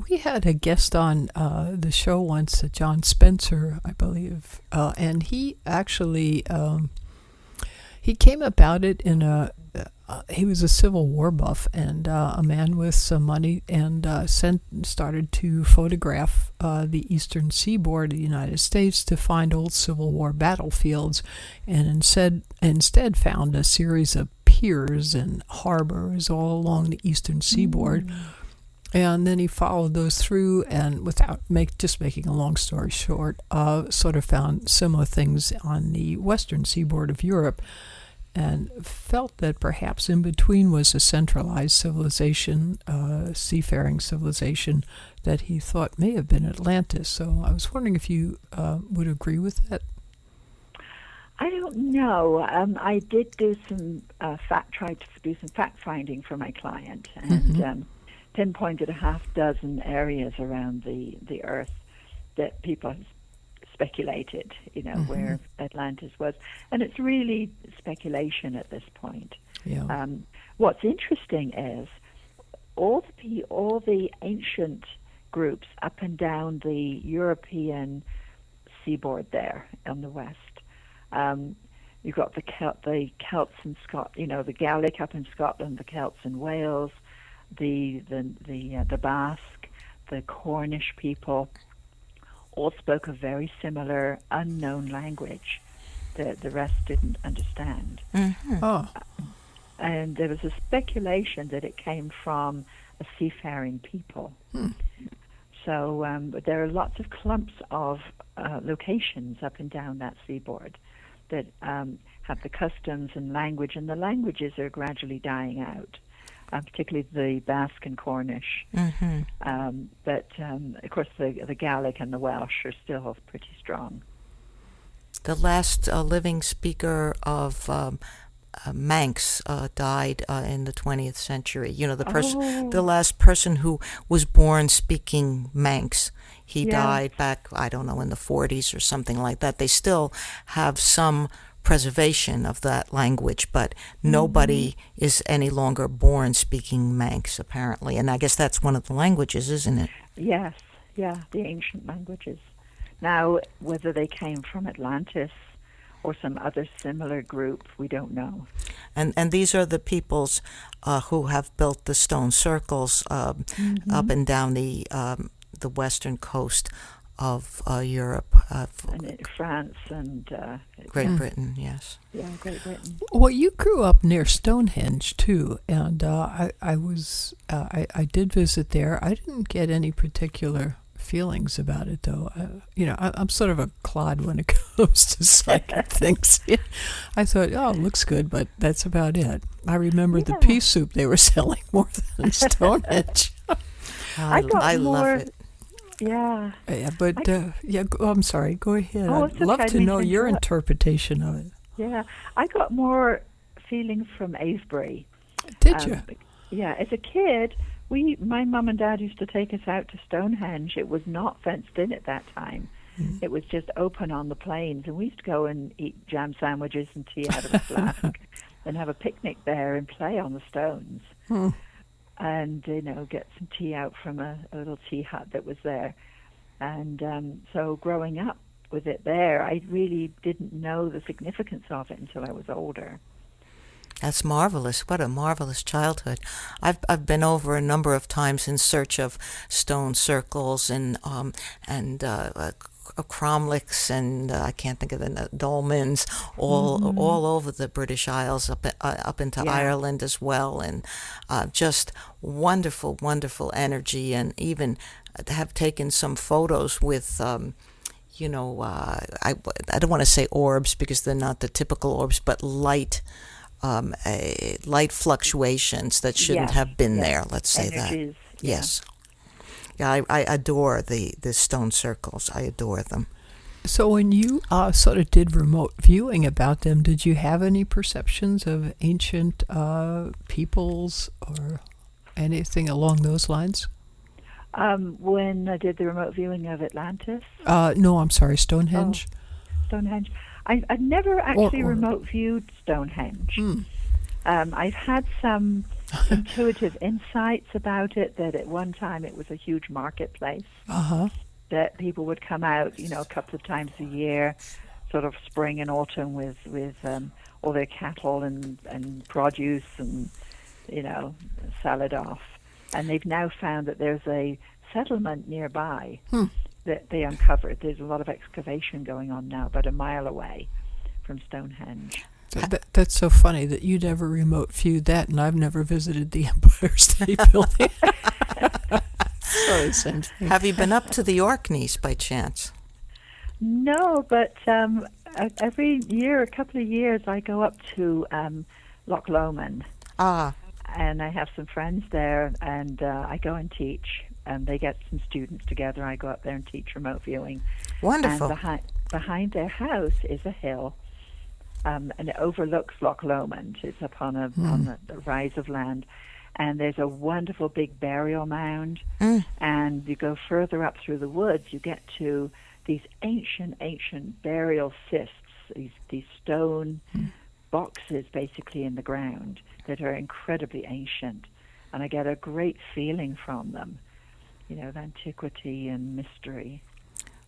We had a guest on the show once, John Spencer, I believe, and he actually he came about it in he was a Civil War buff and a man with some money, and started to photograph the eastern seaboard of the United States to find old Civil War battlefields, and instead found a series of piers and harbors all along the eastern seaboard. And then he followed those through, and without making a long story short, sort of found similar things on the western seaboard of Europe, and felt that perhaps in between was a centralized civilization, seafaring civilization, that he thought may have been Atlantis. So I was wondering if you would agree with that. I don't know. I did do some tried to do some fact finding for my client, and pinpointed a half dozen areas around the Earth that people have speculated, where Atlantis was, and it's really speculation at this point. Yeah. What's interesting is all the ancient groups up and down the European seaboard there on the west. You've got the Celts in Scotland, the Gaelic up in Scotland, the Celts in Wales, the Basque, the Cornish people, all spoke a very similar unknown language that the rest didn't understand. Mm-hmm. Oh. And there was a speculation that it came from a seafaring people. So but there are lots of clumps of locations up and down that seaboard that have the customs and language, and the languages are gradually dying out. Particularly the Basque and Cornish. But, of course, the Gaelic and the Welsh are still pretty strong. The last living speaker of Manx died in the 20th century. The last person who was born speaking Manx. He died back, I don't know, in the 40s or something like that. They still have some preservation of that language, but nobody is any longer born speaking Manx, apparently. And I guess that's one of the languages, isn't it? Yes, the ancient languages. Now, whether they came from Atlantis or some other similar group, we don't know. And these are the peoples who have built the stone circles up and down the western coast of Europe. And France and Great Britain, yes. Yeah, Great Britain. Well, you grew up near Stonehenge too, and I did visit there. I didn't get any particular feelings about it, though. I'm sort of a clod when it comes to psychic things. I thought, it looks good, but that's about it. I remember the pea soup they were selling more than Stonehenge. I love it. Yeah. But I'm sorry. Go ahead. I'd love okay. to know your interpretation of it. Yeah, I got more feelings from Avebury. Did you? Yeah, as a kid, my mum and dad used to take us out to Stonehenge. It was not fenced in at that time. It was just open on the plains, and we used to go and eat jam sandwiches and tea out of a flask, and have a picnic there and play on the stones. and get some tea out from a little tea hut that was there. And so growing up with it there, I really didn't know the significance of it until I was older. That's marvelous. What a marvelous childhood. I've been over a number of times in search of stone circles and cromlechs and I can't think of the dolmens all over the British Isles, up into Ireland as well, and just wonderful, wonderful energy, and even have taken some photos with. I don't want to say orbs because they're not the typical orbs, but light fluctuations that shouldn't have been there. Let's say Energies, that. Yes. Yeah, I adore the stone circles. I adore them. So when you sort of did remote viewing about them, did you have any perceptions of ancient peoples or anything along those lines? When I did the remote viewing of Atlantis. No, I'm sorry, Stonehenge. Stonehenge. I've never actually remote viewed Stonehenge. I've had some intuitive insights about it, that at one time it was a huge marketplace, that people would come out, a couple of times a year, sort of spring and autumn with all their cattle and produce and, sell it off. And they've now found that there's a settlement nearby that they uncovered. There's a lot of excavation going on now, about a mile away from Stonehenge. That's so funny that you never remote viewed that, and I've never visited the Empire State Building. Have you been up to the Orkneys by chance? No, but every year, a couple of years, I go up to Loch Lomond. And I have some friends there, and I go and teach. And they get some students together. I go up there and teach remote viewing. Wonderful. And behind their house is a hill, and it overlooks Loch Lomond. It's up on the rise of land. And there's a wonderful big burial mound. And you go further up through the woods, you get to these ancient burial cists, these stone boxes basically in the ground that are incredibly ancient. And I get a great feeling from them, of antiquity and mystery.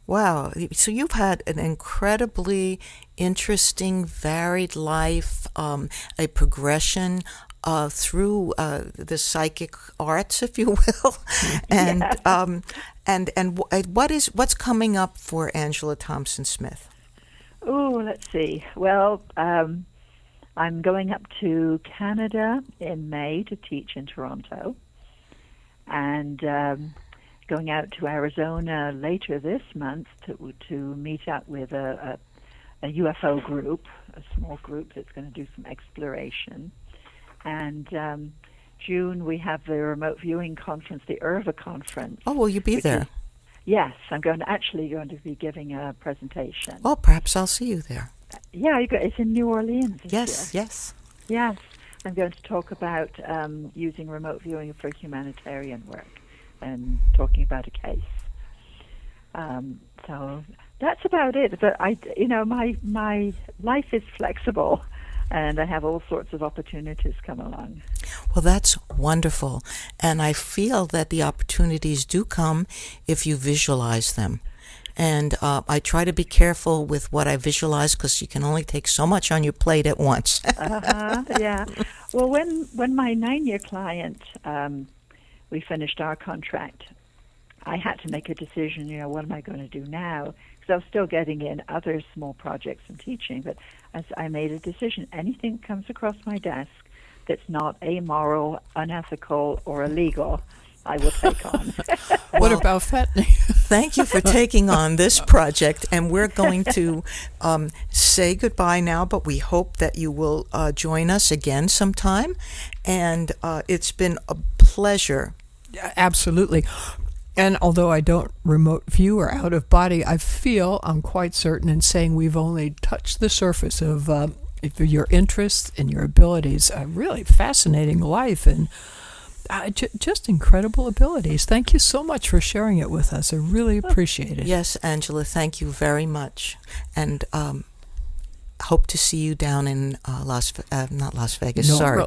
Wow. So you've had an incredibly interesting, varied life, a progression through the psychic arts, if you will. And what's coming up for Angela Thompson Smith? Oh, let's see. Well, I'm going up to Canada in May to teach in Toronto, and going out to Arizona later this month to meet up with a UFO group, a small group that's going to do some exploration. And June we have the remote viewing conference, the IRVA conference. Oh, will you be there? Yes, I'm going to be giving a presentation. Oh, perhaps I'll see you there. Yeah, it's in New Orleans this year. Yes. Yes, I'm going to talk about using remote viewing for humanitarian work and talking about a case. So that's about it. But my life is flexible, and I have all sorts of opportunities come along. Well, that's wonderful, and I feel that the opportunities do come if you visualize them. And I try to be careful with what I visualize because you can only take so much on your plate at once. Yeah. Well, when my 9-year client, we finished our contract, I had to make a decision, what am I going to do now? Because I was still getting in other small projects and teaching, but as I made a decision, anything that comes across my desk that's not amoral, unethical, or illegal, I will take on. What about fattening? Thank you for taking on this project, and we're going to say goodbye now, but we hope that you will join us again sometime, and it's been a pleasure. Absolutely. And although I don't remote view or out of body, I'm quite certain in saying we've only touched the surface of your interests and your abilities. A really fascinating life and just incredible abilities. Thank you so much for sharing it with us. I really appreciate it. Yes, Angela, thank you very much. And hope to see you down in not Las Vegas, New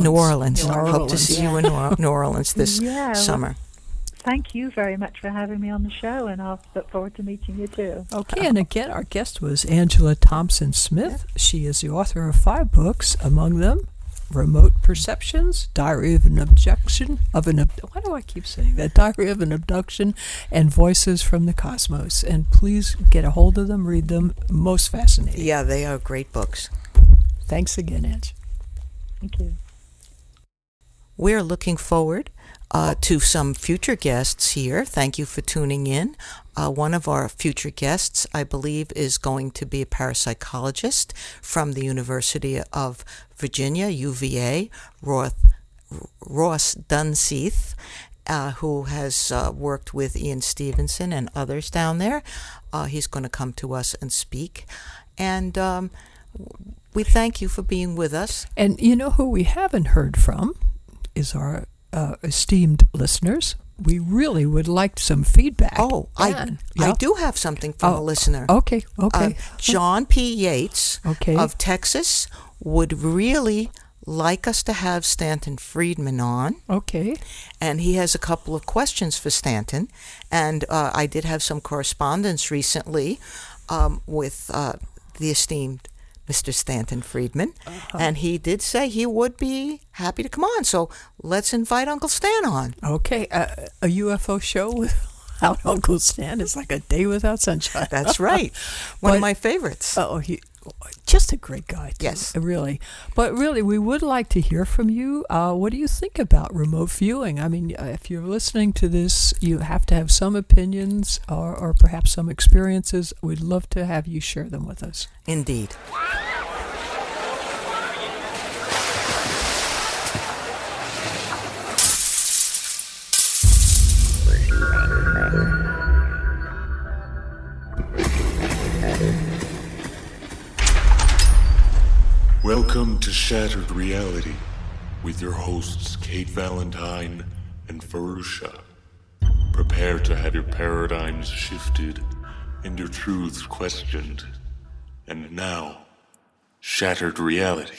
New Orleans. New Hope to see you in New Orleans this summer. Thank you very much for having me on the show, and I'll look forward to meeting you too. Okay, and again, our guest was Angela Thompson Smith. She is the author of 5 books, among them Remote Perceptions, Diary of an Abduction, why do I keep saying that? Diary of an Abduction, and Voices from the Cosmos. And please get a hold of them, read them. Most fascinating. Yeah, they are great books. Thanks again, Ange. Thank you. We're looking forward to some future guests here. Thank you for tuning in. One of our future guests, I believe, is going to be a parapsychologist from the University of Virginia, UVA, Ross Dunseith, who has worked with Ian Stevenson and others down there. He's going to come to us and speak. And we thank you for being with us. And you know who we haven't heard from is our esteemed listeners. We really would like some feedback. Oh, I do have something from a listener. Okay. John P. Yates of Texas would really like us to have Stanton Friedman on. Okay. And he has a couple of questions for Stanton. And I did have some correspondence recently with the esteemed Mr. Stanton Friedman, and he did say he would be happy to come on. So let's invite Uncle Stan on. Okay, a UFO show without Uncle Stan is like a day without sunshine. That's right. One of my favorites. Oh, he just a great guy, too. Yes. Really. But really, we would like to hear from you. What do you think about remote viewing? I mean, if you're listening to this, you have to have some opinions or perhaps some experiences. We'd love to have you share them with us. Indeed. Welcome to Shattered Reality with your hosts Kate Valentine and Fahrusha. Prepare to have your paradigms shifted and your truths questioned. And now, Shattered Reality.